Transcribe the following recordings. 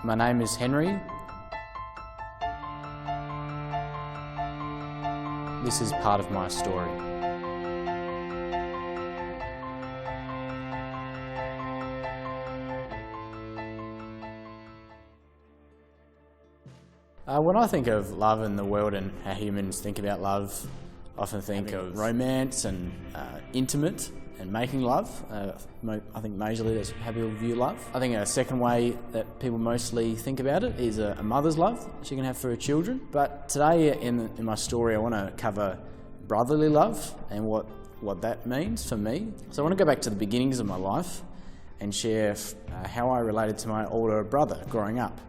My name is Henry. This is part of my story. When I think of love in the world and how humans think about love, I often think of romance and intimate and making love. I think majorly that's how people view love. I think a second way that people mostly think about it is a mother's love she can have for her children. But today in my story I want to cover brotherly love and what that means for me. So I want to go back to the beginnings of my life and share how I related to my older brother growing up.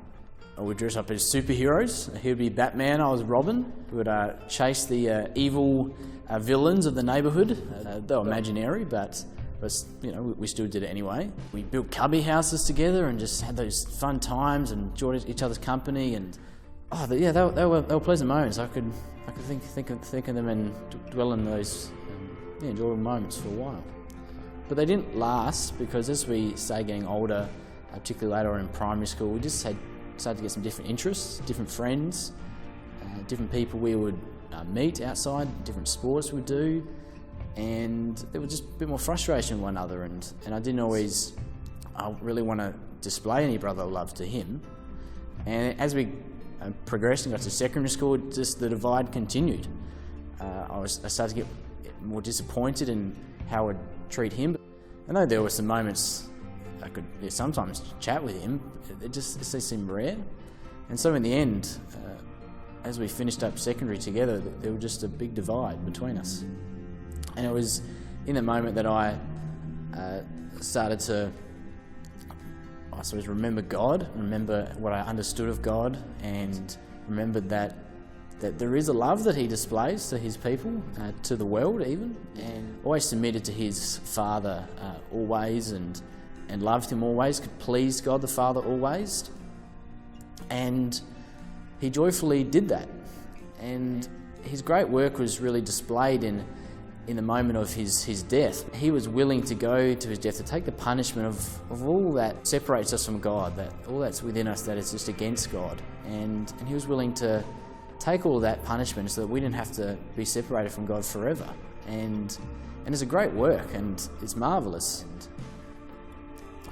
We would dress up as superheroes. He would be Batman, I was Robin. We would chase the evil villains of the neighbourhood. They were imaginary, but you know, we still did it anyway. We built cubby houses together and just had those fun times and enjoyed each other's company. And they were pleasant moments. I could think of them and dwell in those enjoyable moments for a while. But they didn't last, because as we started getting older, particularly later on in primary school, we just started to get some different interests, different friends, different people we would meet outside, different sports we'd do, and there was just a bit more frustration with one another, and I didn't always really want to display any brotherly love to him. And as we progressed and got to secondary school, just the divide continued. I started to get more disappointed in how I'd treat him. I know there were some moments I could sometimes chat with him, it just seemed rare. And so in the end, as we finished up secondary together, there was just a big divide between us. And it was in that moment that I started to, I suppose, remember God, remember what I understood of God, and remembered that there is a love that he displays to his people, to the world even, and always submitted to his Father always, and loved him always, could please God the Father always. And he joyfully did that. And his great work was really displayed in the moment of his death. He was willing to go to his death to take the punishment of all that separates us from God, that all that's within us that is just against God. And he was willing to take all of that punishment so that we didn't have to be separated from God forever. And it's a great work, and it's marvellous.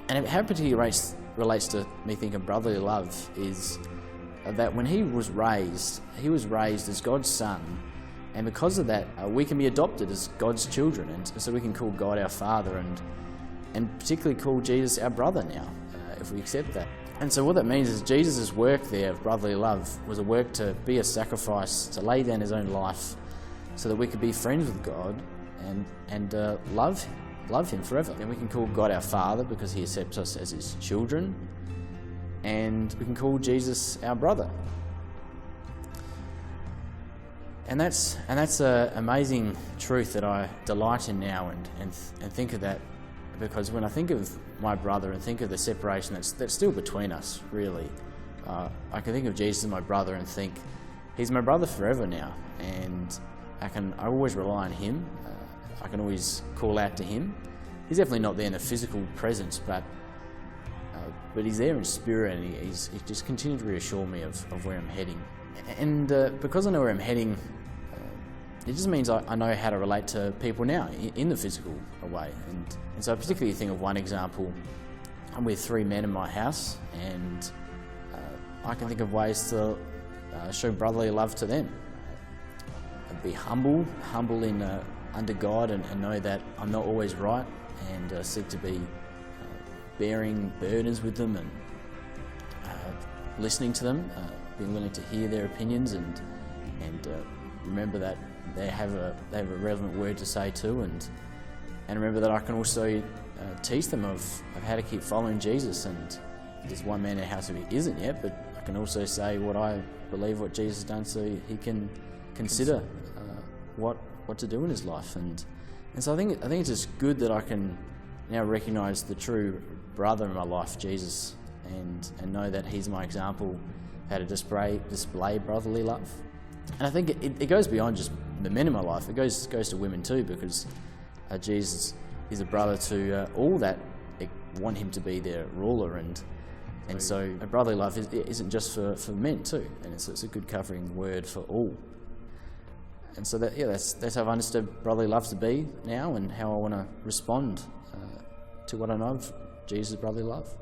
And how it particularly relates to me thinking of brotherly love is that when he was raised as God's son, and because of that we can be adopted as God's children, and so we can call God our Father, and particularly call Jesus our brother now, if we accept that. And so what that means is Jesus' work there of brotherly love was a work to be a sacrifice, to lay down his own life so that we could be friends with God and love him forever. And we can call God our Father because he accepts us as his children, and we can call Jesus our brother. And that's an amazing truth that I delight in now, and think of that, because when I think of my brother and think of the separation that's still between us, really, I can think of Jesus as my brother and think he's my brother forever now, and I always rely on him. I can always call out to him. He's definitely not there in a physical presence, but he's there in spirit, and he just continues to reassure me of where I'm heading. And because I know where I'm heading, it just means I know how to relate to people now in the physical way. And so I particularly think of one example. I'm with 3 men in my house, and I can think of ways to show brotherly love to them. Be humble in under God, and know that I'm not always right, and seek to be bearing burdens with them, and listening to them, being willing to hear their opinions, and remember that they have a relevant word to say too, and remember that I can also teach them of how to keep following Jesus. And there's one man in our house who isn't yet, but I can also say what I believe what Jesus has done, so he can consider what to do in his life. And so I think it's just good that I can now recognise the true brother in my life, Jesus, and know that he's my example how to display brotherly love. And I think it goes beyond just the men in my life. It goes to women too, because Jesus is a brother to all that want him to be their ruler, and And so a brotherly love isn't just for men too, and it's a good covering word for all. And so that's how I've understood brotherly love to be now, and how I want to respond to what I know of Jesus' brotherly love.